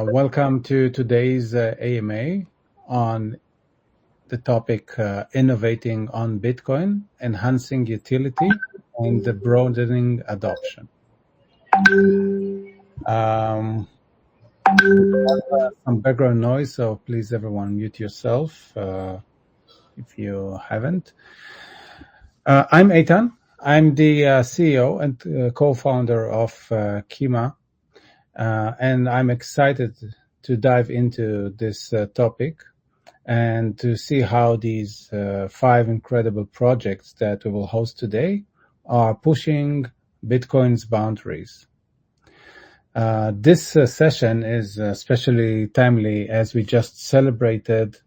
Welcome to today's AMA on the topic Innovating on Bitcoin, Enhancing Utility and Broadening Adoption. Some background noise, so please everyone mute yourself if you haven't. I'm Eitan. I'm the CEO and co-founder of Kima. And I'm excited to dive into this topic and to see how these 5 incredible projects that we will host today are pushing Bitcoin's boundaries. This session is especially timely as we just celebrated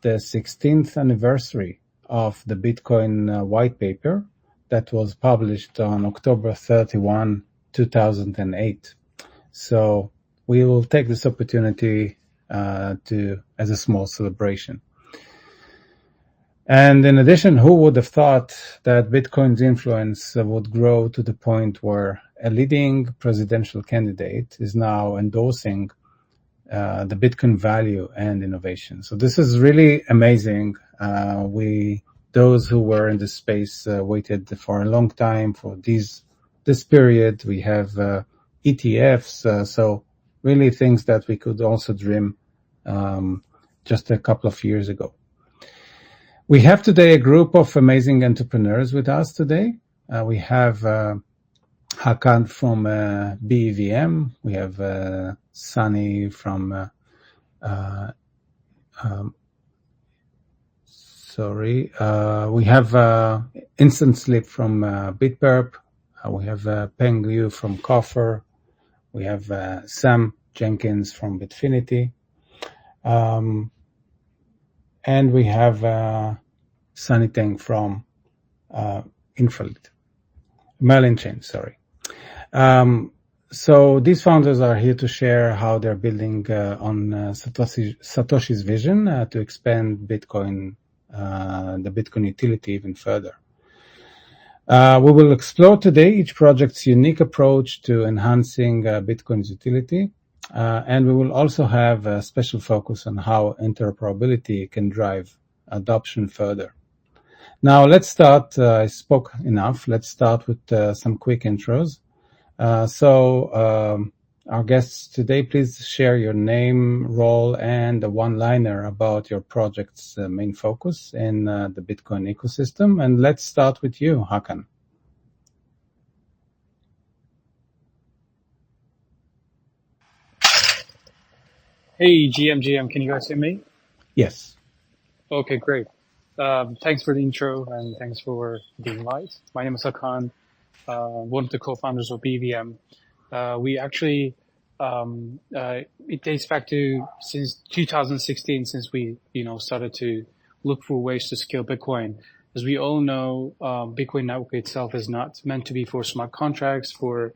the 16th anniversary of the Bitcoin white paper that was published on October 31, 2008. So we will take this opportunity as a small celebration. And in addition, who would have thought that Bitcoin's influence would grow to the point where a leading presidential candidate is now endorsing the Bitcoin value and innovation. So this is really amazing. Those who were in this space waited for a long time for this period. We have ETFs, so really things that we could also dream just a couple of years ago. We have today a group of amazing entrepreneurs with us today. We have Hakan from Bevm. We have Sunny from we have Instant Sleep from Bitperp. We have Peng Liu from Coffer. We have Sam Jenkins from Bitfinity. And we have Sunny Teng from Merlin Chain, sorry. So these founders are here to share how they're building on Satoshi's vision to expand Bitcoin, the Bitcoin utility even further. We will explore today each project's unique approach to enhancing Bitcoin's utility, and we will also have a special focus on how interoperability can drive adoption further. Now, let's start. I spoke enough. Let's start with some quick intros. Our guests today, please share your name, role, and a one-liner about your project's main focus in the Bitcoin ecosystem. And let's start with you, Hakan. Hey, GM, can you guys hear me? Yes. Okay, great. Thanks for the intro and thanks for the invite. My name is Hakan, one of the co-founders of Bevm. We actually, it dates back to since 2016, since we, started to look for ways to scale Bitcoin. As we all know, Bitcoin network itself is not meant to be for smart contracts, for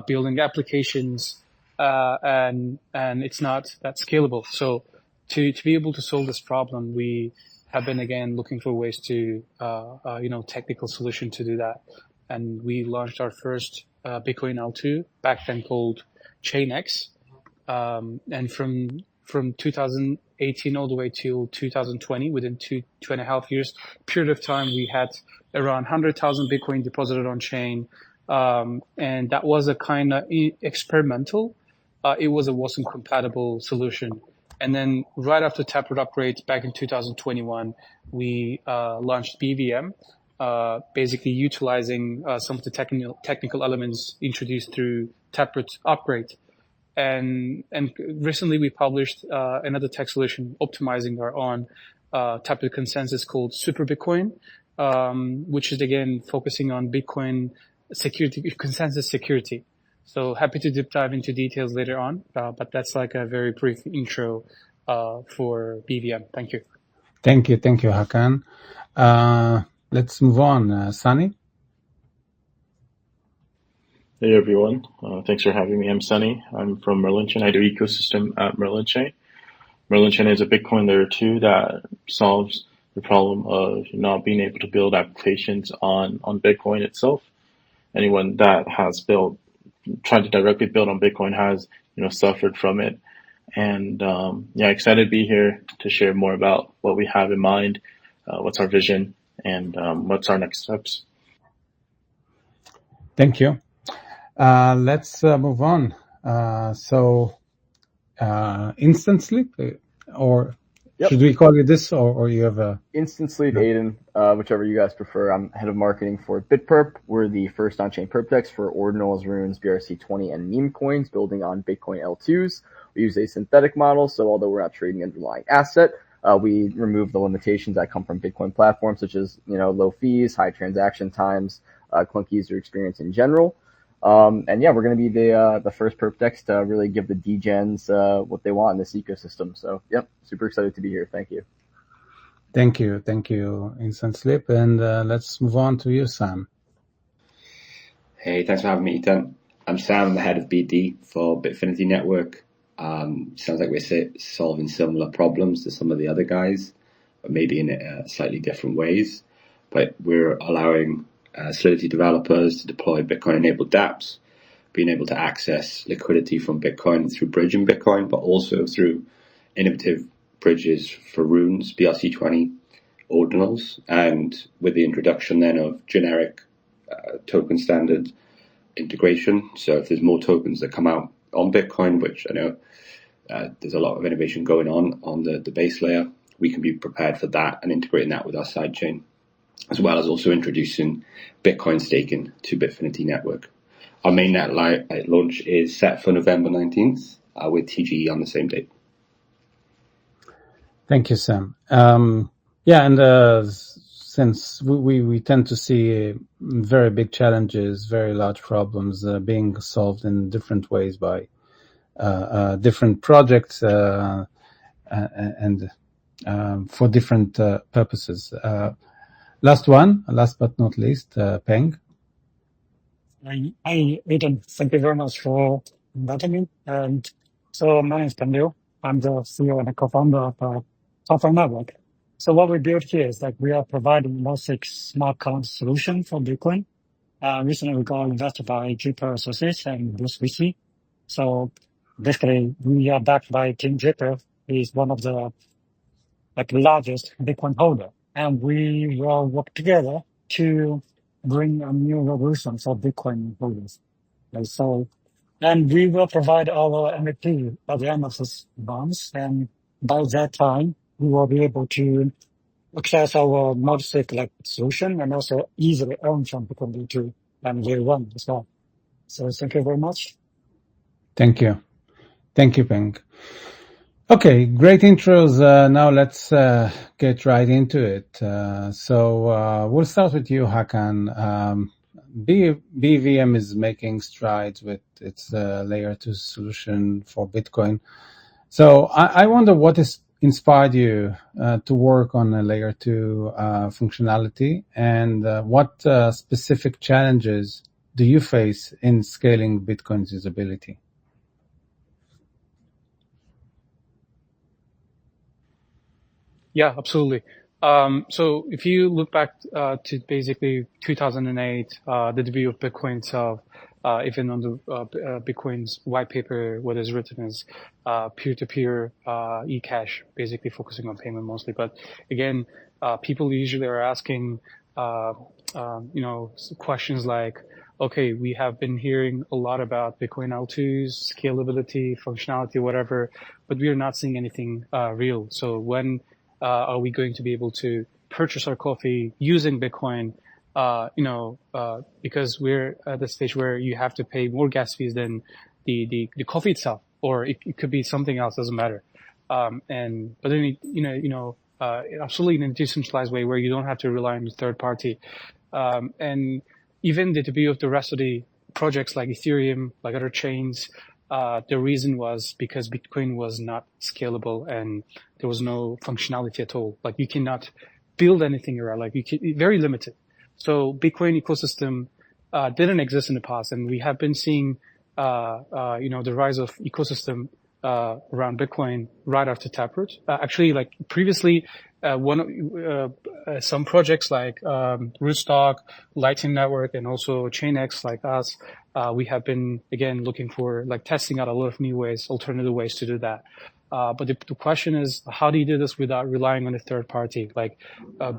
building applications, and it's not that scalable. So to be able to solve this problem, we have been again looking for ways to, technical solution to do that. And we launched our first Bitcoin L2, back then called ChainX. And from 2018 all the way till 2020, within two and a half years period of time, we had around 100,000 Bitcoin deposited on chain. And that was a kind of experimental. It wasn't compatible solution. And then right after Taproot upgrades back in 2021, we launched Bevm, basically utilizing some of the technical elements introduced through Taproot upgrade. And recently we published another tech solution optimizing our own Taproot consensus called Super Bitcoin, which is again focusing on Bitcoin security, consensus security. So happy to deep dive into details later on, but that's like a very brief intro for Bevm. Thank you. Thank you, Hakan. Let's move on. Sunny? Hey everyone, thanks for having me. I'm Sunny. I'm from Merlin Chain. I do ecosystem at Merlin Chain. Merlin Chain is a Bitcoin layer 2 that solves the problem of not being able to build applications on Bitcoin itself. Anyone that has tried to directly build on Bitcoin has, suffered from it. And excited to be here to share more about what we have in mind, what's our vision, and what's our next steps. Thank you. Let's move on. Instant sleep, or should we call you this, or you have a instant sleep, Eitan, whichever you guys prefer. I'm head of marketing for Bitperp. We're the first on-chain perp dex for ordinals, runes, BRC20, and meme coins building on Bitcoin L2s. We use a synthetic model, so although we're not trading the underlying asset, we remove the limitations that come from Bitcoin platforms, such as low fees, high transaction times, clunky user experience in general. We're going to be the first perp dex to really give the degens what they want in this ecosystem. So, super excited to be here. Thank you. Thank you, Instant Sleep. And let's move on to you, Sam. Hey, thanks for having me, Eitan. I'm Sam, I'm the head of BD for Bitfinity Network. Sounds like we're solving similar problems to some of the other guys, but maybe in slightly different ways. But we're allowing Solidity developers to deploy Bitcoin-enabled dApps, being able to access liquidity from Bitcoin through bridging Bitcoin, but also through innovative bridges for runes, BRC20, ordinals, and with the introduction then of generic token standard integration. So if there's more tokens that come out on Bitcoin, which I know there's a lot of innovation going on the base layer, we can be prepared for that and integrating that with our sidechain, as well as also introducing Bitcoin staking to Bitfinity Network. Our mainnet launch is set for November 19th with TGE on the same date. Thank you, Sam. Since we tend to see very big challenges, very large problems being solved in different ways by different projects and for different purposes. Last but not least, Peng. Hi, Eitan. Thank you very much for inviting me. And so my name is Peng Liu. I'm the CEO and co-founder of Software Network. So what we built here is that we are providing Mosaic smart contract solution for Bitcoin. Recently we got invested by Bitperp Associates and Bruce VC. So basically we are backed by Team Bitperp. He's one of the largest Bitcoin holder. And we will work together to bring a new revolution for Bitcoin holders. And we will provide our MVP by the end of this month. And by that time, we will be able to access our multi-sig solution and also easily earn from Bitcoin B2 and year one as well. So thank you very much. Thank you, Peng. Okay, great intros. Now let's get right into it. So we'll start with you, Hakan. Bevm is making strides with its layer 2 solution for Bitcoin. So I wonder what has inspired you to work on a layer 2 functionality, and what specific challenges do you face in scaling Bitcoin's usability? Yeah, absolutely. So if you look back to basically 2008, the debut of Bitcoin itself, even on the Bitcoin's white paper, what is written is peer-to-peer eCash, basically focusing on payment mostly. But again, people usually are asking, questions like, okay, we have been hearing a lot about Bitcoin L2s, scalability, functionality, whatever, but we are not seeing anything real. So when are we going to be able to purchase our coffee using Bitcoin? Because we're at the stage where you have to pay more gas fees than the coffee itself, or it could be something else, doesn't matter. But then, absolutely in a decentralized way where you don't have to rely on the third party. And even the debut of the rest of the projects like Ethereum, like other chains, the reason was because Bitcoin was not scalable and there was no functionality at all. Like you cannot build anything around, very limited. So Bitcoin ecosystem didn't exist in the past, and we have been seeing the rise of ecosystem around Bitcoin right after Taproot. Previously, some projects like Rootstock, Lightning Network, and also ChainX, like us, we have been again looking for like testing out a lot of new ways, alternative ways to do that. But the question is, how do you do this without relying on a third party, like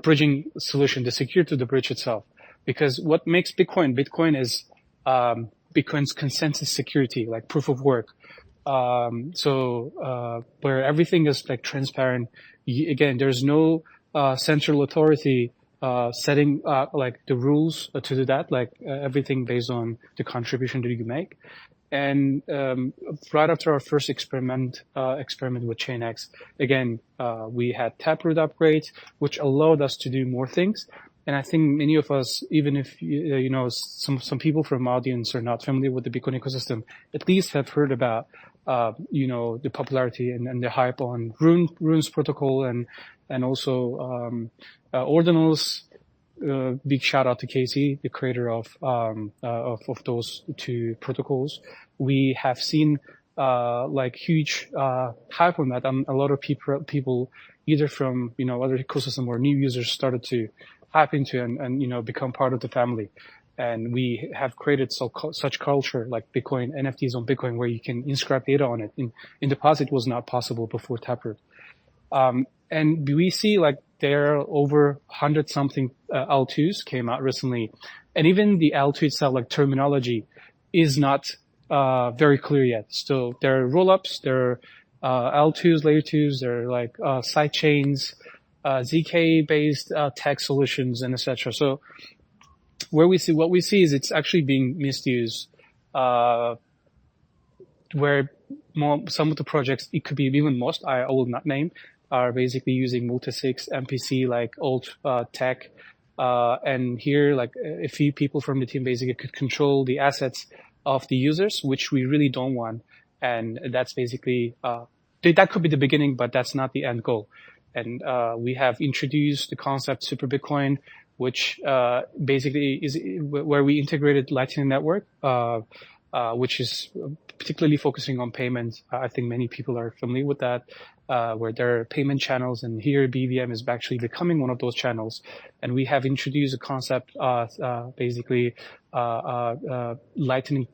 bridging solution, the security to the bridge itself? Because what makes Bitcoin is Bitcoin's consensus security, like proof of work. Where everything is like transparent. Again, there's no central authority setting like the rules to do that. Like everything based on the contribution that you make. And right after our first experiment with ChainX, again, we had Taproot upgrades, which allowed us to do more things. And I think many of us, even if you know some people from audience are not familiar with the Bitcoin ecosystem, at least have heard about you know the popularity and the hype on Runes protocol and also Ordinals. Big shout out to Casey, the creator of those two protocols. We have seen like huge hype on that. A lot of people either from you know other ecosystem or new users started to hype into and you know become part of the family. And we have created such culture like Bitcoin NFTs on Bitcoin where you can inscribe data on it. In the past, it was not possible before Taproot. And we see like there are over 100 something L2s came out recently, and even the L2 itself, like terminology, is not very clear yet. So there are rollups, there are L2s, layer 2s, there are like side chains, ZK based tech solutions, and etc. So what we see is it's actually being misused, where some of the projects, it could be even most, I will not name, are basically using multi-sig MPC like old tech. And here, like a few people from the team basically could control the assets of the users, which we really don't want. And that's basically, that could be the beginning, but that's not the end goal. And we have introduced the concept Super Bitcoin, which basically is where we integrated Lightning Network, which is particularly focusing on payments. I think many people are familiar with that, where there are payment channels, and here Bevm is actually becoming one of those channels. And we have introduced a concept, basically lightning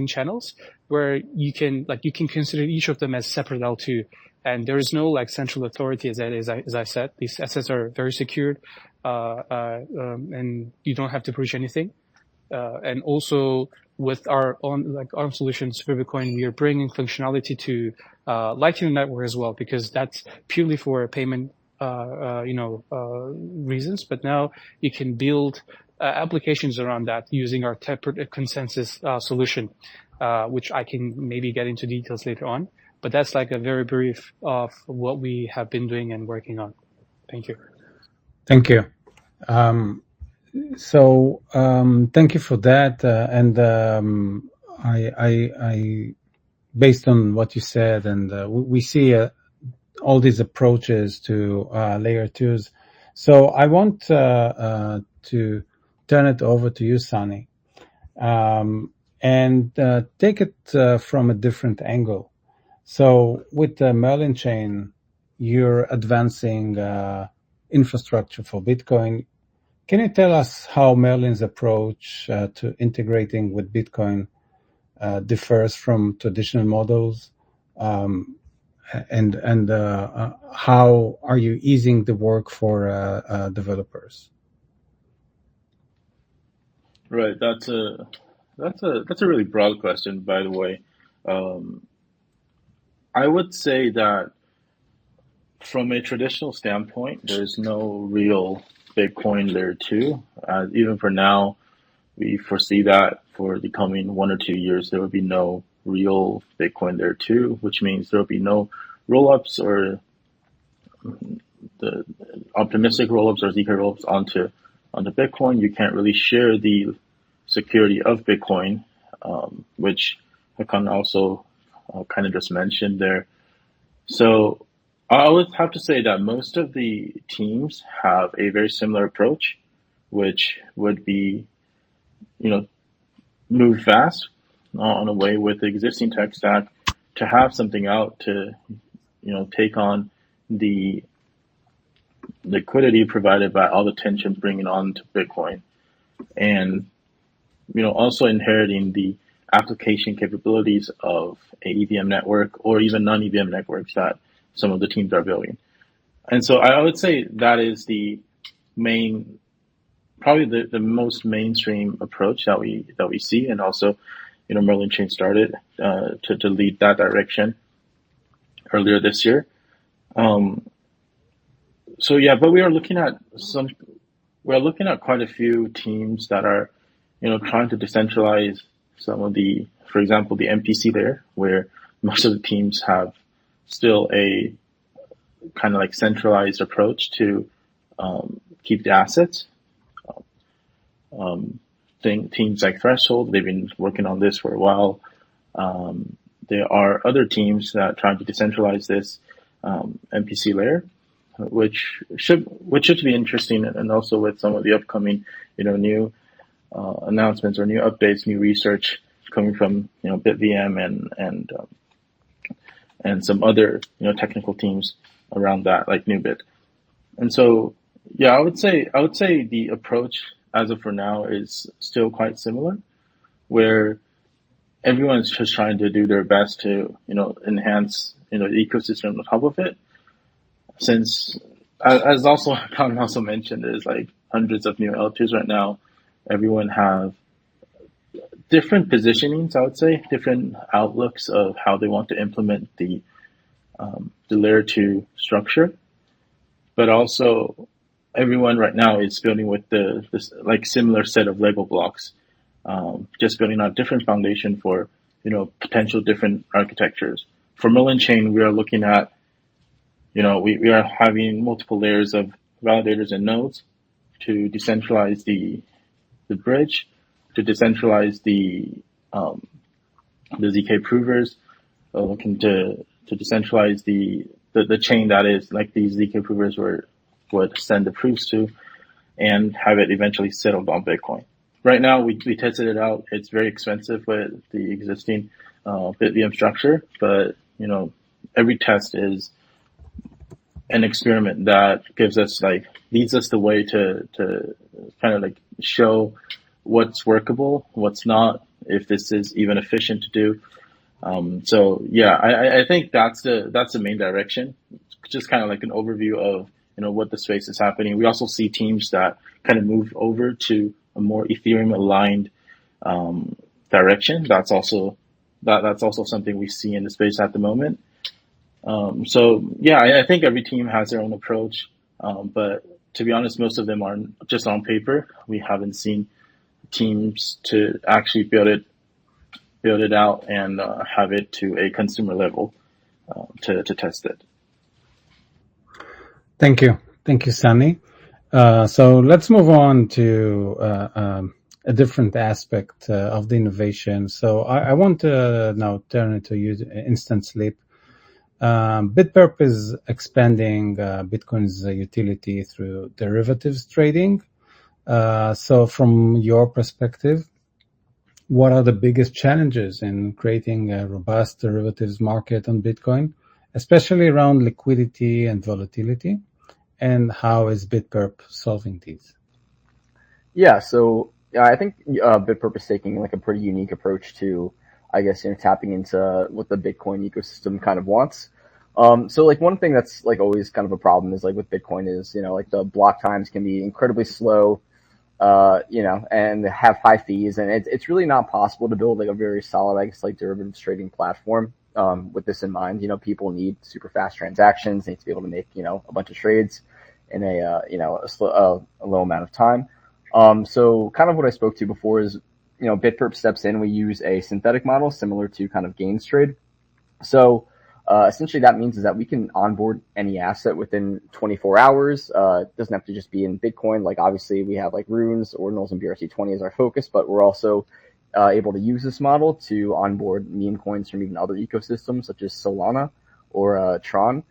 channels, where you can consider each of them as separate L2. And there is no like central authority, as I said. These assets are very secured, and you don't have to bridge anything. And also with our own like ARM solution, Super Bitcoin, we are bringing functionality to Lightning Network as well, because that's purely for payment, reasons. But now you can build applications around that using our Taproot consensus solution, which I can maybe get into details later on. But that's like a very brief of what we have been doing and working on. Thank you. Thank you. Thank you for that. I based on what you said, and we see all these approaches to layer twos. So I want to turn it over to you, Sunny, and take it from a different angle. So with the Merlin Chain, you're advancing infrastructure for Bitcoin. Can you tell us how Merlin's approach to integrating with Bitcoin differs from traditional models, and how are you easing the work for developers? Right, that's a really broad question, by the way. I would say that from a traditional standpoint, there's no real Bitcoin layer 2. Even for now, we foresee that for the coming 1 or 2 years, there will be no real Bitcoin layer 2, which means there will be no rollups or the optimistic rollups or ZK rollups onto Bitcoin. You can't really share the security of Bitcoin, which Hakan also kind of just mentioned there. So I would have to say that most of the teams have a very similar approach, which would be, move fast on a way with the existing tech stack to have something out to, take on the liquidity provided by all the tension bringing on to Bitcoin, and also inheriting the application capabilities of a EVM network or even non-EVM networks that some of the teams are building. And so I would say that is the main, probably the most mainstream approach that we see, and also, Merlin Chain started to lead that direction earlier this year. So yeah, but we're looking at quite a few teams that are, trying to decentralize some of the, for example, the MPC layer, where most of the teams have still a kind of like centralized approach to keep the assets. Teams like Threshold, they've been working on this for a while. There are other teams that are trying to decentralize this MPC layer, which should be interesting, and also with some of the upcoming, new announcements or new updates, new research coming from Bevm and some other technical teams around that, like NewBit. And so yeah, I would say the approach as of for now is still quite similar, where everyone's just trying to do their best to enhance the ecosystem on top of it. Since, as also Khan also mentioned, there's like hundreds of new L2s right now. Everyone have different positionings, I would say, different outlooks of how they want to implement the layer 2 structure, but also everyone right now is building with this like similar set of Lego blocks, just building on a different foundation for potential different architectures. For Merlin Chain, we are looking at we are having multiple layers of validators and nodes to decentralize the bridge, to decentralize the ZK provers, looking to decentralize the chain that is like these ZK provers would send the proofs to, and have it eventually settled on Bitcoin. Right now, we tested it out. It's very expensive with the existing Bevm structure, but every test is an experiment that leads us the way to kind of like show what's workable, what's not, if this is even efficient to do. So yeah, I think that's the main direction. Just kind of like an overview of what the space is happening. We also see teams that kind of move over to a more Ethereum aligned direction. That's also something we see in the space at the moment. So yeah, I think every team has their own approach, but to be honest, most of them are just on paper. We haven't seen teams to actually build it out and have it to a consumer level to test it. Thank you, Sunny. So let's move on to a different aspect of the innovation. So I want to now turn it to you, Instant Sleep. Bitperp is expanding Bitcoin's utility through derivatives trading. So from your perspective, what are the biggest challenges in creating a robust derivatives market on Bitcoin, especially around liquidity and volatility? And how is Bitperp solving these? Yeah, so I think Bitperp is taking like a pretty unique approach to, I guess, tapping into what the Bitcoin ecosystem kind of wants. So like one thing that's like always kind of a problem is like with Bitcoin is, like the block times can be incredibly slow, and have high fees, and it's really not possible to build like a very solid, I guess, like derivatives trading platform. With this in mind, people need super fast transactions. They need to be able to make, a bunch of trades in a low amount of time. So kind of what I spoke to before is, Bitperp steps in. We use a synthetic model similar to kind of gains trade. So essentially that means is that we can onboard any asset within 24 hours. It doesn't have to just be in Bitcoin. Like obviously we have like runes, ordinals, and BRC20 as our focus, but we're also able to use this model to onboard meme coins from even other ecosystems such as Solana or Tron.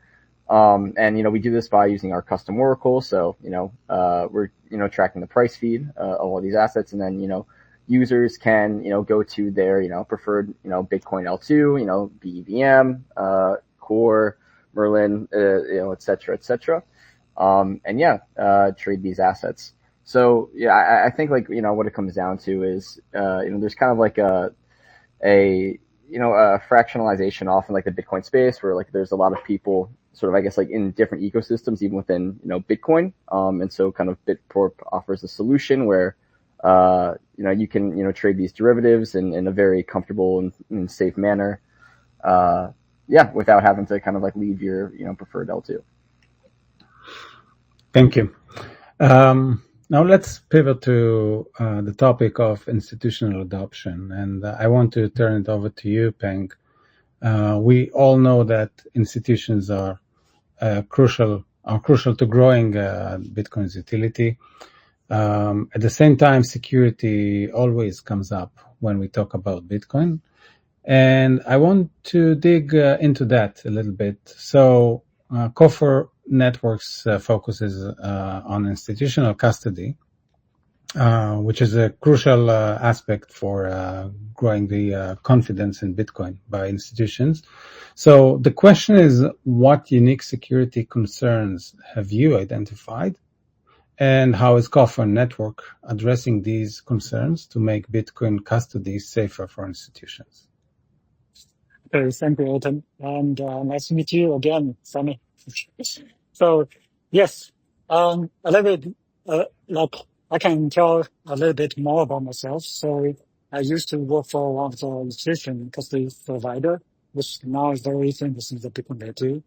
And we do this by using our custom oracle. So we're tracking the price feed of all these assets, and then users can go to their preferred Bitcoin L2, Bevm, Core, Merlin, et cetera, et cetera. and trade these assets. So I think like, what it comes down to is, there's kind of like a fractionalization often like the Bitcoin space where like there's a lot of people sort of, I guess, like in different ecosystems, even within, Bitcoin. And so kind of Bitperp offers a solution where, you can, trade these derivatives in a very comfortable and safe manner. Without having to kind of like leave your, preferred L2. Thank you. Now let's pivot to the topic of institutional adoption, and I want to turn it over to you, Peng. We all know that institutions are crucial to growing Bitcoin's utility. At the same time, security always comes up when we talk about Bitcoin, and I want to dig into that a little bit. So, Coffer Networks focuses on institutional custody, which is a crucial aspect for growing the confidence in Bitcoin by institutions. So the question is, what unique security concerns have you identified? And how is Coffer Network addressing these concerns to make Bitcoin custody safer for institutions? Okay, thank you, Eitan. And nice to meet you again, Sammy. So, yes, a little bit, like, I can tell a little bit more about myself. So, I used to work for one of the institution custody provider, which now is very famous in the Bitcoin layer too.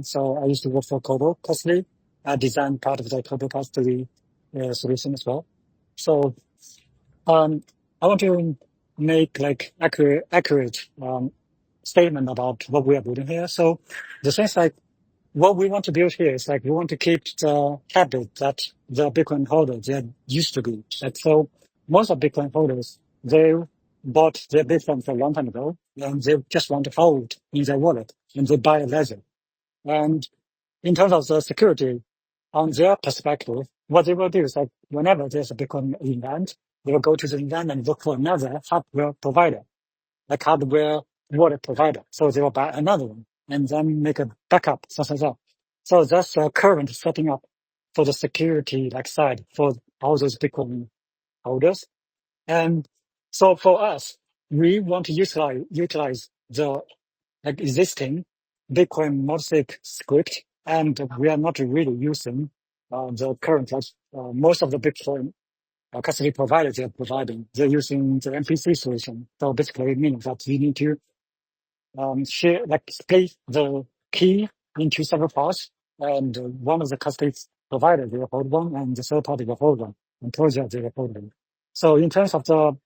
So I used to work for Kobo Custody. I designed part of the Kobo Custody solution as well. So, I want to make like accurate statement about what we are building here. So the things like what we want to build here is like we want to keep the habit that the Bitcoin holders they used to be. Like so, most of Bitcoin holders they bought their Bitcoin for a long time ago, and they just want to hold in their wallet, and they buy a ledger. And in terms of the security, on their perspective, what they will do is like whenever there's a Bitcoin event, they will go to the event and look for another hardware provider, like hardware wallet provider. So they will buy another one and then make a backup, stuff like that. So that's the current setting up for the security like side for all those Bitcoin holders. And so for us, we want to utilize the like existing Bitcoin multisig script, and we are not really using the current most of the Bitcoin custody providers they are providing. They're using the MPC solution. So basically, it means that you need to share like split the key into several parts, and one of the custody providers will hold one, and the third party will hold one, and project they will hold one. So in terms of the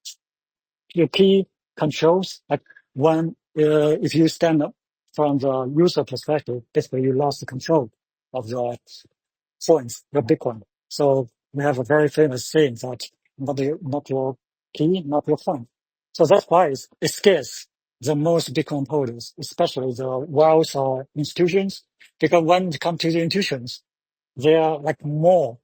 key controls, like when if you stand up from the user perspective, basically you lost the control of the coins, the Bitcoin. So we have a very famous saying that not your key, not your coin. So that's why it scares the most Bitcoin holders, especially the wealth or institutions, because when it comes to the institutions, they are like more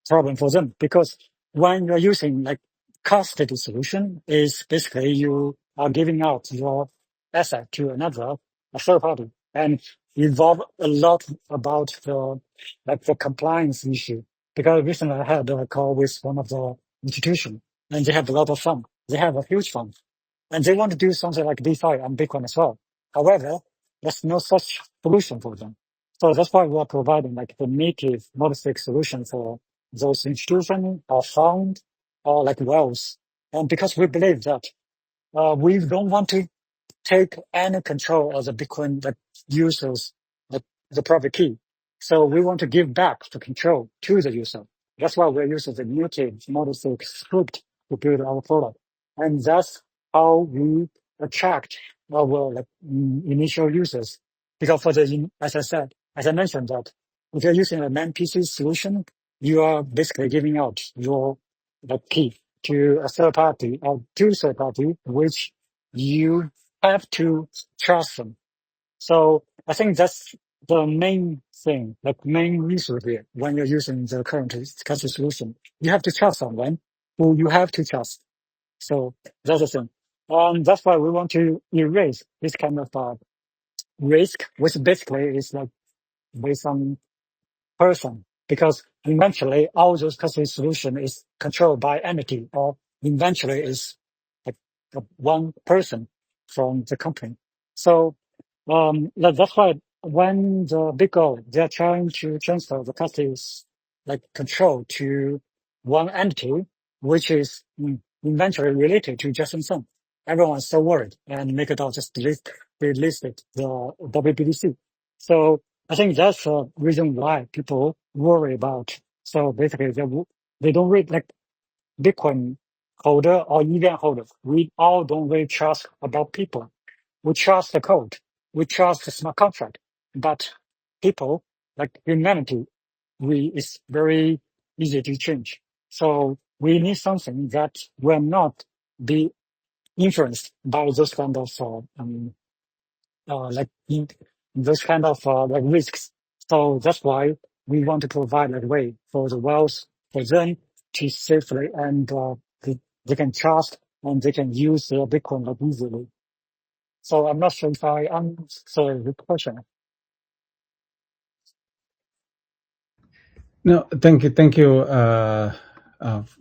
problem for them because when you're using like custody solution is basically you are giving out your asset to a third party and involve a lot about the compliance issue. Because recently I had a call with one of the institutions and they have a lot of fund. They have a huge fund and they want to do something like DeFi and Bitcoin as well. However, there's no such solution for them. So that's why we are providing like the native multi-sig solution for those institutions or fund or like wealth. And because we believe that we don't want to take any control of the Bitcoin like users, the private key. So we want to give back the control to the user. That's why we're using the native multi-sig script to build our product. And that's how we attract our like initial users. Because for the, as I mentioned that if you're using a man PC solution, you are basically giving out your the key to a third party or to third party, which you have to trust them. So I think that's the main thing, like main issue here when you're using the current custody solution. You have to trust someone who you have to trust. So that's the thing. That's why we want to erase this kind of risk, which basically is like based on person, because eventually all those custody solution is controlled by entity, or eventually is like one person from the company. So that's why when the big goal, they're trying to transfer the custody like control to one entity, which is eventually related to Justin Sun. Everyone's so worried, and MakerDAO just delisted the WBTC. So I think that's the reason why people worry about. So basically, they don't read like Bitcoin holder or EVM holder. We all don't really trust about people. We trust the code. We trust the smart contract. But people, like humanity, it's very easy to change. So we need something that will not be influenced by those kind of like those kind of like risks. So that's why we want to provide a way for the wealth for them to safely and they can trust and they can use Bitcoin like easily. So I'm not sure if I answered the question. No, thank you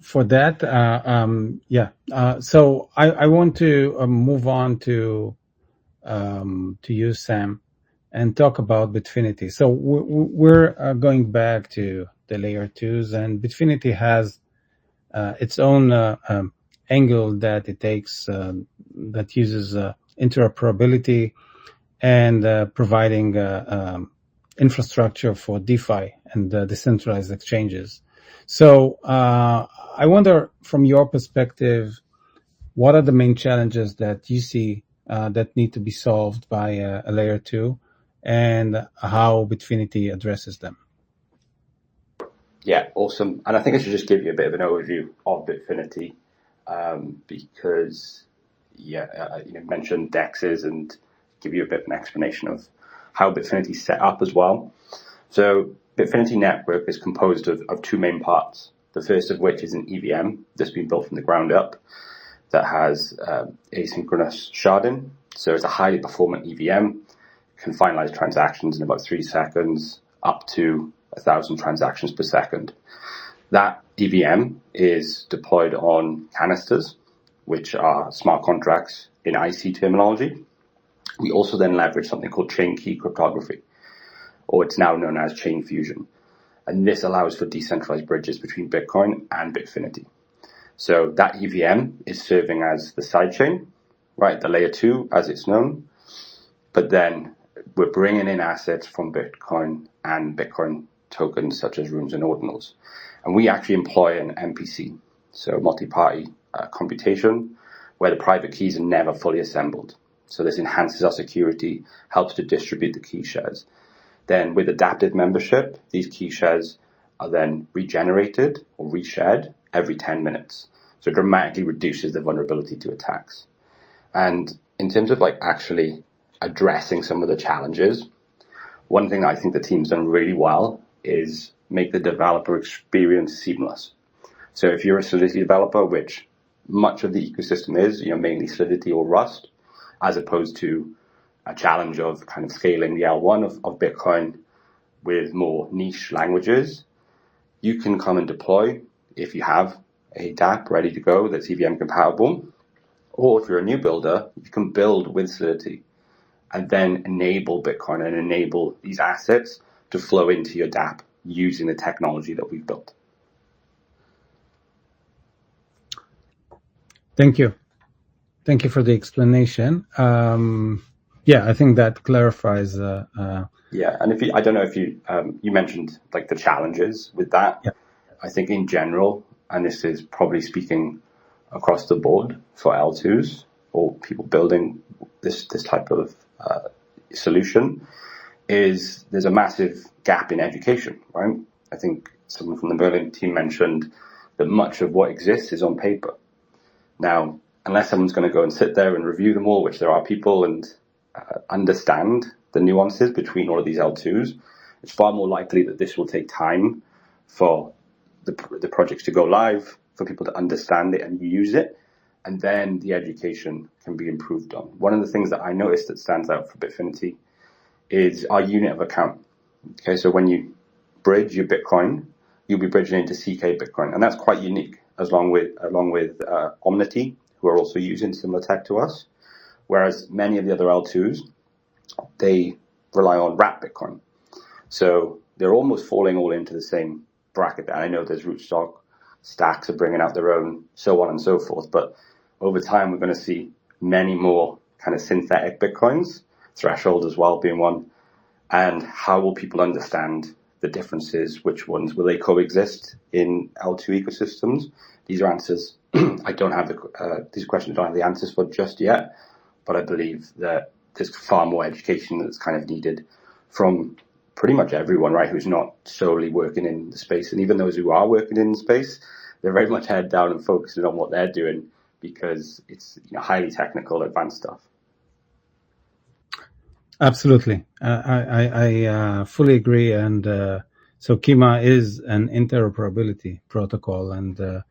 for that. So I want to move on to you, Sam, and talk about Bitfinity. So we're going back to the layer twos, and Bitfinity has its own angle that it takes that uses interoperability and providing infrastructure for DeFi and decentralized exchanges. So I wonder, from your perspective, what are the main challenges that you see that need to be solved by a layer two, and how Bitfinity addresses them? Yeah, awesome. And I think I should just give you a bit of an overview of Bitfinity, because you mentioned DEXs, and give you a bit of an explanation of how Bitfinity is set up as well. So Bitfinity Network is composed of two main parts. The first of which is an EVM that's been built from the ground up that has asynchronous sharding. So it's a highly performant EVM, can finalize transactions in about 3 seconds, up to 1,000 transactions per second. That EVM is deployed on canisters, which are smart contracts in IC terminology. We also then leverage something called chain key cryptography, or it's now known as chain fusion. And this allows for decentralized bridges between Bitcoin and Bitfinity. So that EVM is serving as the sidechain, right, the layer 2 as it's known. But then we're bringing in assets from Bitcoin and Bitcoin tokens such as runes and ordinals. And we actually employ an MPC, so multi-party computation, where the private keys are never fully assembled. So this enhances our security, helps to distribute the key shares. Then with adaptive membership, these key shares are then regenerated or reshared every 10 minutes. So it dramatically reduces the vulnerability to attacks. And in terms of like actually addressing some of the challenges, one thing I think the team's done really well is make the developer experience seamless. So if you're a Solidity developer, which much of the ecosystem is, mainly Solidity or Rust, as opposed to a challenge of kind of scaling the L1 of Bitcoin with more niche languages, you can come and deploy if you have a dApp ready to go that's EVM compatible. Or if you're a new builder, you can build with Solidity and then enable Bitcoin and enable these assets to flow into your dApp using the technology that we've built. Thank you. Thank you for the explanation. I think that clarifies. And I don't know if you mentioned like the challenges with that. Yeah. I think in general, and this is probably speaking across the board for L2s or people building this type of solution, is there's a massive gap in education, right? I think someone from the Merlin team mentioned that much of what exists is on paper. Now, unless someone's going to go and sit there and review them all, which there are people, and understand the nuances between all of these L2s, it's far more likely that this will take time for the projects to go live, for people to understand it and use it, and then the education can be improved on. One of the things that I noticed that stands out for Bitfinity is our unit of account. Okay, so when you bridge your Bitcoin, you'll be bridging into CK Bitcoin, and that's quite unique. Along with Omnity, who are also using similar tech to us, whereas many of the other L2s, they rely on wrapped Bitcoin. So they're almost falling all into the same bracket. And I know there's rootstock stacks are bringing out their own, so on and so forth. But over time, we're going to see many more kind of synthetic Bitcoins, Threshold as well being one. And how will people understand the differences? Which ones will they coexist in L2 ecosystems? These are answers I don't have these questions I don't have the answers for just yet, but I believe that there's far more education that's kind of needed from pretty much everyone, right, who's not solely working in the space. And even those who are working in the space, they're very much head down and focusing on what they're doing because it's highly technical, advanced stuff. Absolutely. I fully agree. And so Kima is an interoperability protocol. And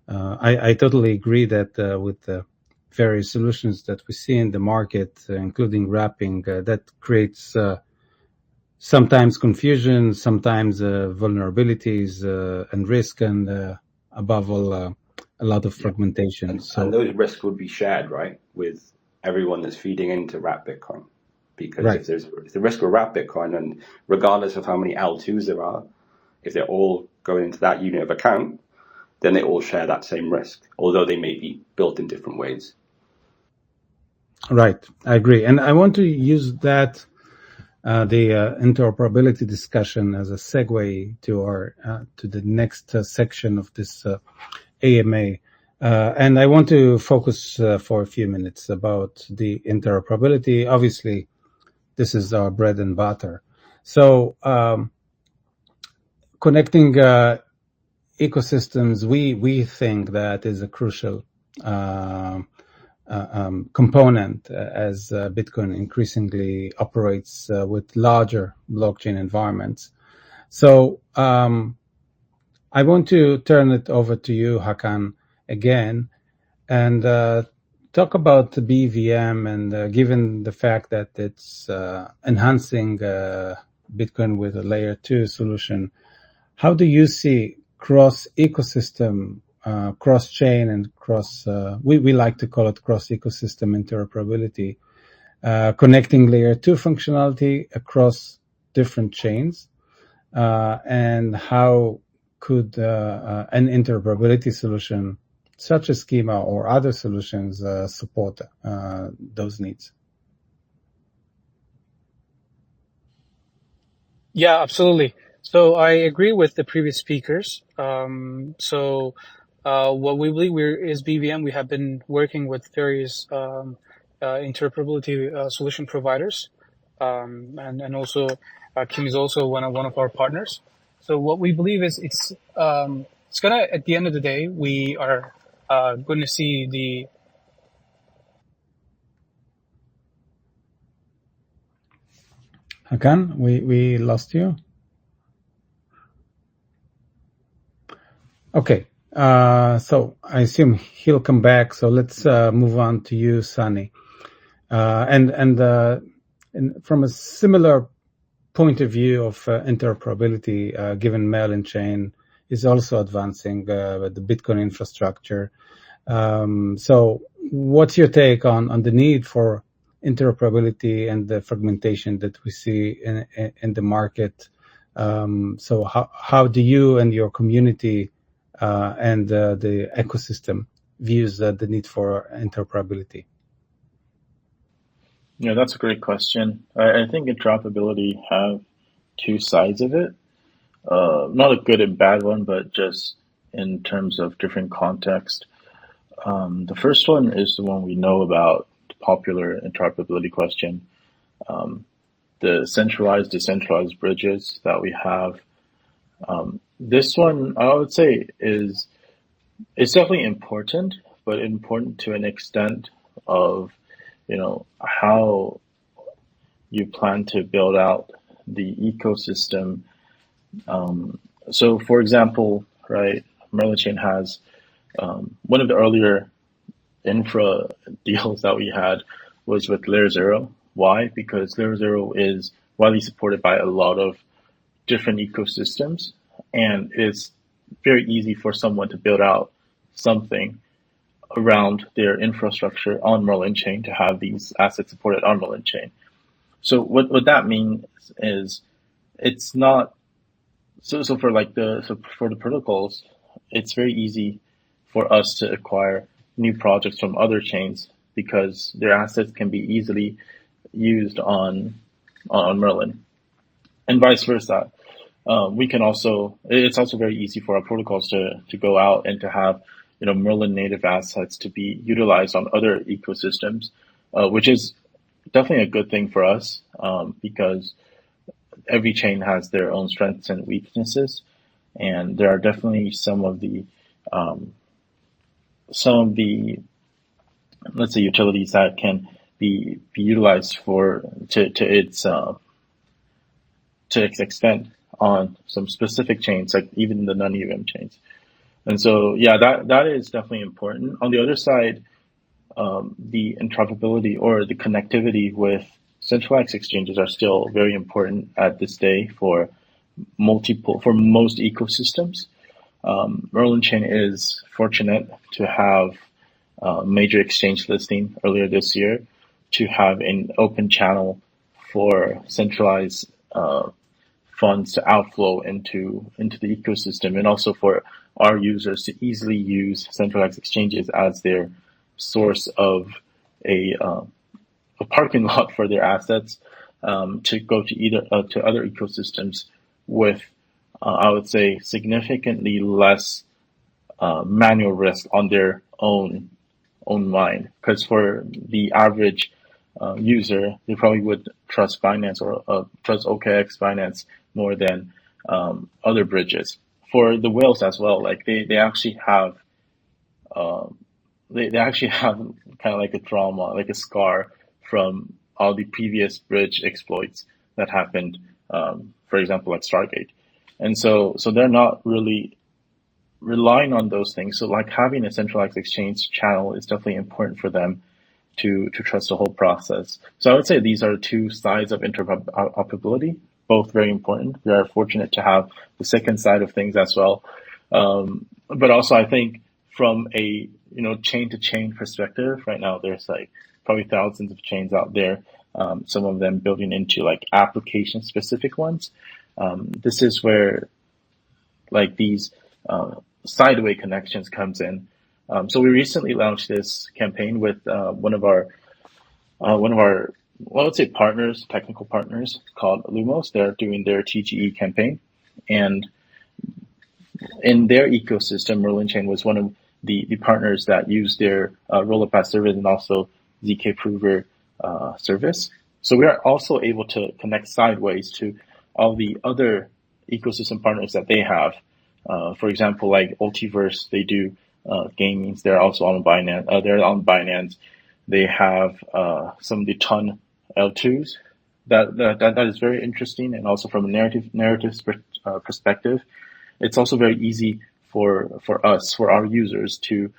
I totally agree that with the various solutions that we see in the market, including wrapping, that creates sometimes confusion, sometimes vulnerabilities and risk, and above all, a lot of fragmentation. And those risks would be shared, right, with everyone that's feeding into wrapped Bitcoin. Because if the risk of wrapped Bitcoin, and regardless of how many L2s there are, if they're all going into that unit of account, then they all share that same risk, although they may be built in different ways. Right, I agree. And I want to use that, the interoperability discussion as a segue to the next section of this AMA. And I want to focus for a few minutes about the interoperability. Obviously, this is our bread and butter. So connecting ecosystems, we think that is a crucial component as Bitcoin increasingly operates with larger blockchain environments. So I want to turn it over to you, Hakan, again, and talk about the BVM, and given the fact that it's enhancing Bitcoin with a layer 2 solution, how do you see cross-ecosystem, cross-chain and we like to call it cross-ecosystem interoperability, connecting layer 2 functionality across different chains, and how could an interoperability solution such as Schema or other solutions support those needs? Yeah, absolutely. So I agree with the previous speakers. What we believe is BVM. We have been working with various interoperability solution providers, and also Kim is also one of our partners. So what we believe is it's gonna, at the end of the day, we are going to see the Hakan, we lost you. Okay, so I assume he'll come back. So let's move on to you, Sunny. And from a similar point of view of interoperability, given Merlin Chain is also advancing with the Bitcoin infrastructure. So what's your take on the need for interoperability and the fragmentation that we see in the market? So how do you and your community and the ecosystem views the need for interoperability? Yeah, that's a great question. I think interoperability have two sides of it. Not a good and bad one, but just in terms of different context. The first one is the one we know about, the popular interoperability question. The centralized, decentralized bridges that we have. This one, I would say, it's definitely important, but important to an extent of, how you plan to build out the ecosystem. So, for example, right, Merlin Chain has one of the earlier infra deals that we had was with Layer 0. Why? Because Layer 0 is widely supported by a lot of different ecosystems, and it's very easy for someone to build out something around their infrastructure on Merlin Chain to have these assets supported on Merlin Chain. So what that means is it's not so for the protocols, it's very easy for us to acquire new projects from other chains because their assets can be easily used on Merlin, and vice versa. It's also very easy for our protocols to go out and to have Merlin native assets to be utilized on other ecosystems, which is definitely a good thing for us because every chain has their own strengths and weaknesses, and there are definitely some of the let's say utilities that can be utilized to its extent on some specific chains, like even the non-EVM chains. And so, yeah, that is definitely important. On the other side, the interoperability or the connectivity with centralized exchanges are still very important at this day for most ecosystems. Merlin Chain is fortunate to have a major exchange listing earlier this year, to have an open channel for centralized funds to outflow into the ecosystem, and also for our users to easily use centralized exchanges as their source of a parking lot for their assets, to go to other ecosystems with I would say significantly less manual risk on their own mind. Because for the average user, they probably would trust Binance or trust OKX Binance more than other bridges. For the whales as well, like they actually have they actually have kind of like a trauma, like a scar from all the previous bridge exploits that happened, for example, like Stargate. And so they're not really relying on those things. So like having a centralized exchange channel is definitely important for them to trust the whole process. So I would say these are two sides of interoperability, both very important. We are fortunate to have the second side of things as well. But also I think from a chain to chain perspective, right now there's like probably thousands of chains out there. Some of them building into like application specific ones. This is where like these sideway connections comes in. So we recently launched this campaign with one of our well, let's say partners, technical partners called Lumos. They're doing their TGE campaign, and in their ecosystem, Merlin Chain was one of the partners that used their roll-up service and also ZK Prover service. So we are also able to connect sideways to all the other ecosystem partners that they have. For example, like Ultiverse, they do gaming. They're also on Binance. They're on Binance. They have some of the ton L2s. That is very interesting, and also from a narrative perspective, it's also very easy for our users to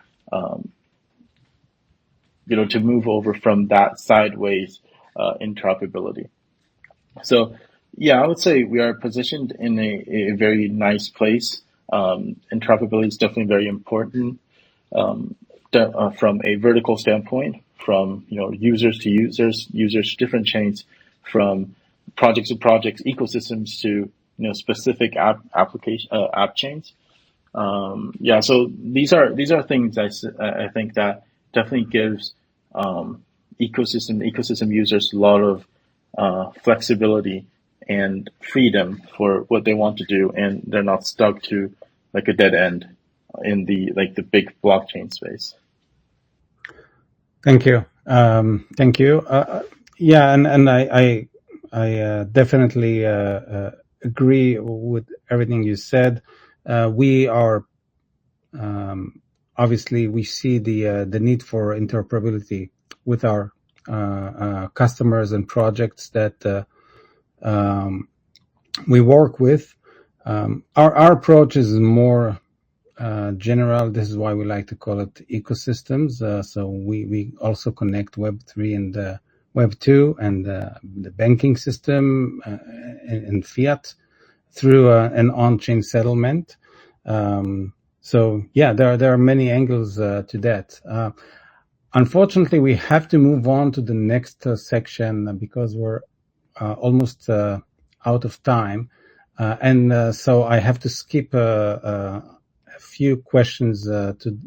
to move over from that sideways interoperability. So yeah, I would say we are positioned in a very nice place. Interoperability is definitely very important from a vertical standpoint, from users to users to different chains, from projects to projects, ecosystems to specific app chains. Yeah, so these are things I think that definitely gives ecosystem users a lot of flexibility and freedom for what they want to do, and they're not stuck to like a dead end in the big blockchain space. Thank you. Thank you. Yeah, and I definitely agree with everything you said. We are obviously we see the need for interoperability with our customers and projects that we work with. Our approach is more general. This is why we like to call it ecosystems. So we also connect Web3 and Web2 and the banking system and fiat. through an on-chain settlement. So yeah, there are many angles to that. Unfortunately, we have to move on to the next section because we're almost out of time, and so I have to skip a few questions to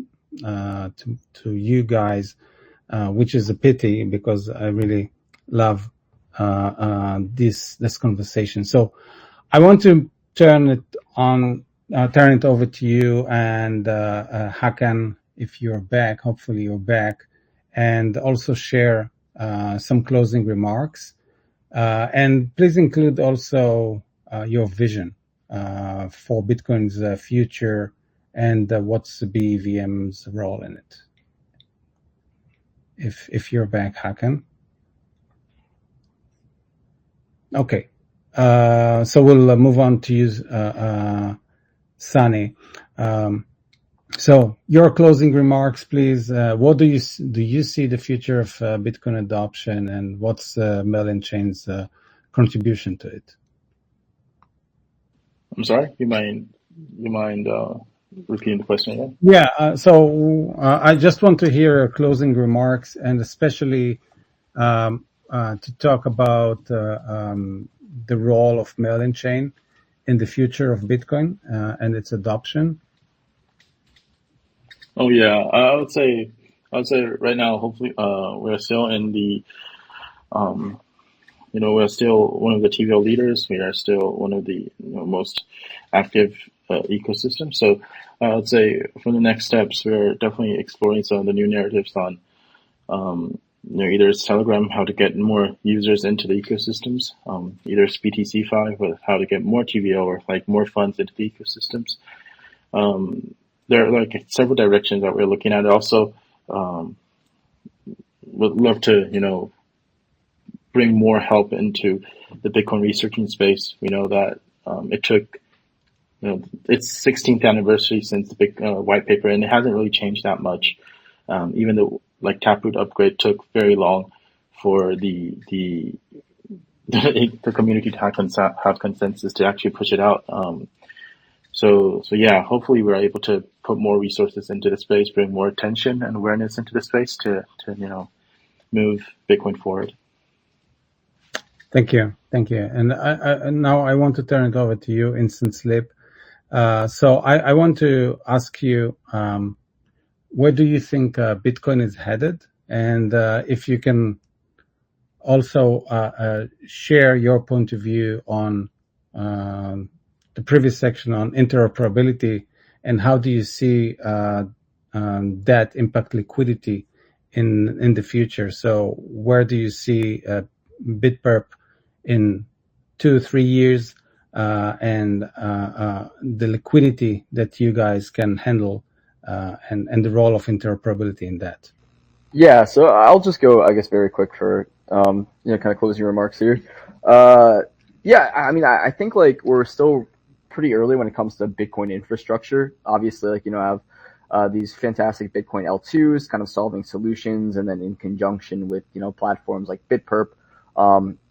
you guys, which is a pity because I really love this conversation. So I want to turn it over to you and Hakan, if you're back. Hopefully you're back, and also share some closing remarks. And please include also your vision for Bitcoin's future and what's Bevm's role in it. If you're back, Hakan. Okay. So we'll move on to you, Sunny. So your closing remarks, please. What do you see the future of Bitcoin adoption, and what's Merlin Chain's contribution to it? I'm sorry. You mind repeating the question again? Yeah. So I just want to hear closing remarks, and especially to talk about the role of Merlin Chain in the future of Bitcoin and its adoption. Oh yeah, I would say right now, hopefully, we're still in the, we're still one of the TVL leaders. We are still one of the most active ecosystems. So I would say for the next steps, we're definitely exploring some of the new narratives on, either it's Telegram, how to get more users into the ecosystems, either it's BTC5, with how to get more TVL or like more funds into the ecosystems. There are like several directions that we're looking at. Also, would love to, bring more help into the Bitcoin researching space. We know that it took, its 16th anniversary since the big white paper, and it hasn't really changed that much. Even though like Taproot upgrade took very long for the community to have consensus to actually push it out. So yeah, hopefully we're able to put more resources into the space, bring more attention and awareness into the space to move Bitcoin forward. Thank you. And now I want to turn it over to you, Instant Slip. So I want to ask you, where do you think Bitcoin is headed? And if you can also share your point of view on the previous section on interoperability, and how do you see that impact liquidity in the future? So where do you see Bitperp in 2-3 years, and the liquidity that you guys can handle, and the role of interoperability in that? Yeah, so I'll just go, I guess, very quick for kind of closing remarks here. Yeah, I mean, I think like we're still pretty early when it comes to Bitcoin infrastructure. Obviously, like, I have these fantastic Bitcoin L2s kind of solving solutions, and then in conjunction with, platforms like Bitperp,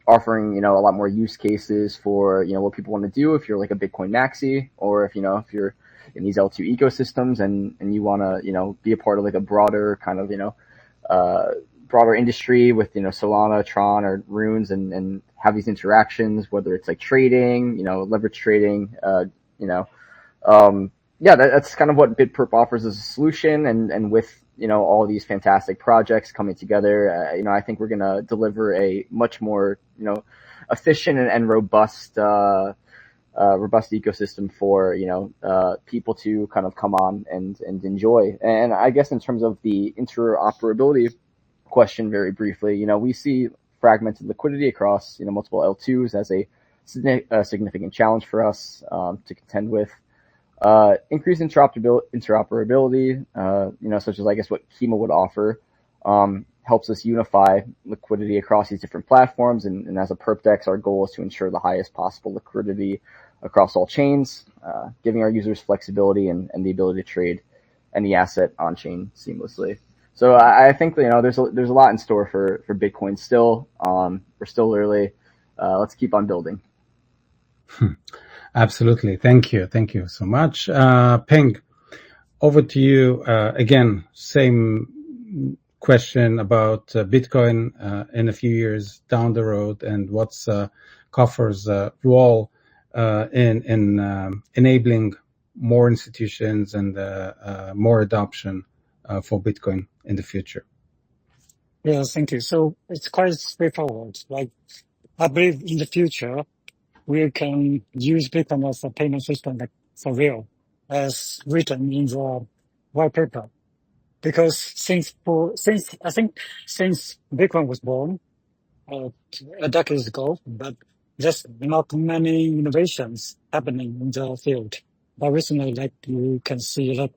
offering, a lot more use cases for, what people want to do if you're like a Bitcoin maxi, or if you're in these L2 ecosystems and you want to, be a part of like a broader kind of, broader industry with, Solana, Tron, or Runes, and have these interactions, whether it's like trading, leverage trading, yeah, that's kind of what Bitperp offers as a solution. And with, all these fantastic projects coming together, I think we're going to deliver a much more, efficient and robust, robust ecosystem for, people to kind of come on and enjoy. And I guess in terms of the interoperability question, very briefly, we see fragmented liquidity across, multiple L2s as a significant challenge for us to contend with. Increased interoperability, such as I guess what Kima would offer, helps us unify liquidity across these different platforms. And as a PerpDex, our goal is to ensure the highest possible liquidity across all chains, giving our users flexibility and the ability to trade any asset on chain seamlessly. So I think there's a lot in store for Bitcoin still. We're still early. Let's keep on building. Absolutely. Thank you. Thank you so much. Peng, over to you. Again, same question about Bitcoin in a few years down the road, and what's Coffer's role in enabling more institutions and more adoption for Bitcoin in the future. Yeah, thank you. So it's quite straightforward. Like, I believe in the future, we can use Bitcoin as a payment system, like, for real, as written in the white paper. Because since Bitcoin was born a decade ago, but there's not many innovations happening in the field. But recently, like, you can see that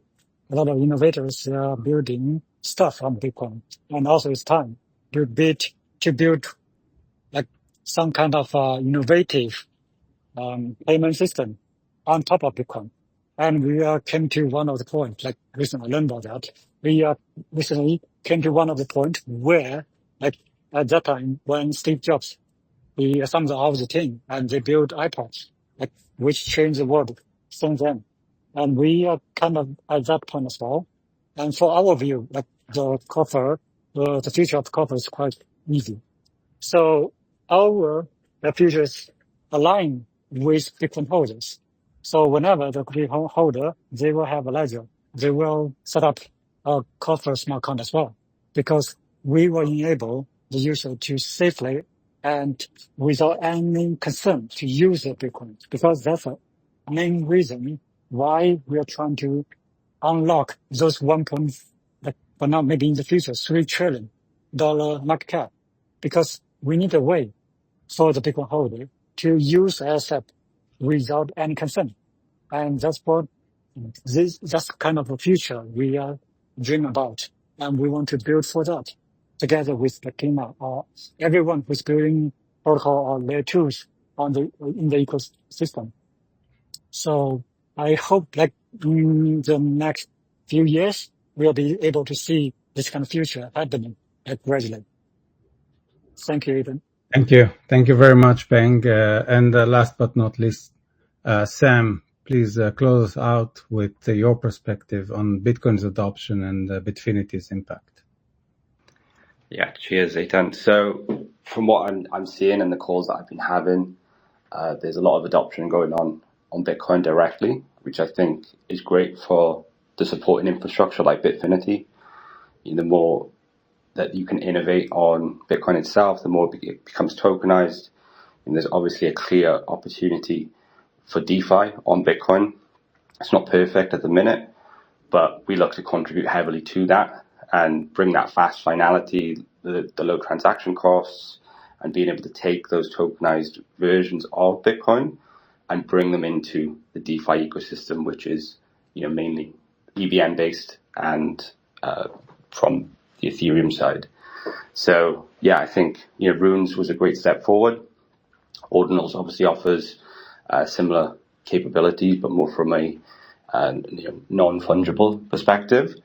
a lot of innovators are building stuff on Bitcoin, and also it's time to build like some kind of innovative payment system on top of Bitcoin. And we came to one of the points, like recently I learned about that. We recently came to one of the point where, like, at that time when Steve Jobs, he assembled all the team and they built iPods, like, which changed the world since then. And we are kind of at that point as well. And for our view, like, the future of copper is quite easy. So the future is aligned with Bitcoin holders. So whenever the Bitcoin holder, they will have a ledger. They will set up a Coffer smart contract as well, because we will enable the user to safely and without any concern to use the Bitcoin, because that's the main reason why we are trying to unlock those but now maybe in the future, $3 trillion market cap, because we need a way for the Bitcoin holder to use asset without any concern. And that's kind of the future we are dreaming about. And we want to build for that together with the Kima or everyone who's building protocol or layer 2s in the ecosystem. So I hope, like, in the next few years, we'll be able to see this kind of future happening, like, gradually. Thank you, Ethan. Thank you. Thank you very much, Peng. And last but not least, Sam, please close out with your perspective on Bitcoin's adoption and Bitfinity's impact. Yeah, cheers, Eitan. So from what I'm seeing in the calls that I've been having, there's a lot of adoption going on Bitcoin directly, which I think is great for the supporting infrastructure like Bitfinity. The more that you can innovate on Bitcoin itself, the more it becomes tokenized. And there's obviously a clear opportunity for DeFi on Bitcoin. It's not perfect at the minute, but we look to contribute heavily to that and bring that fast finality, the low transaction costs, and being able to take those tokenized versions of Bitcoin and bring them into the DeFi ecosystem, which is, mainly EVM based and from the Ethereum side. So yeah, I think Runes was a great step forward. Ordinals obviously offers similar capabilities, but more from a non-fungible perspective.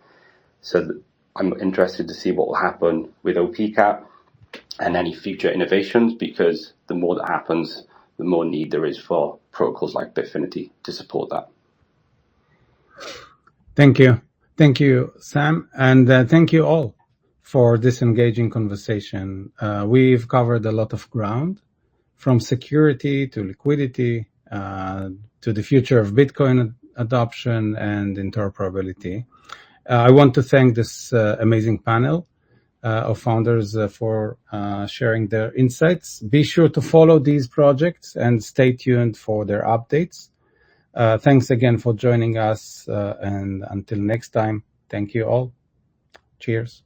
So I'm interested to see what will happen with OPCAP and any future innovations, because the more that happens, the more need there is for protocols like Bitfinity to support that. Thank you. Thank you, Sam. And thank you all for this engaging conversation. We've covered a lot of ground, from security to liquidity, to the future of Bitcoin adoption and interoperability. I want to thank this amazing panel of founders for sharing their insights. Be sure to follow these projects and stay tuned for their updates. Thanks again for joining us, and until next time, thank you all. Cheers.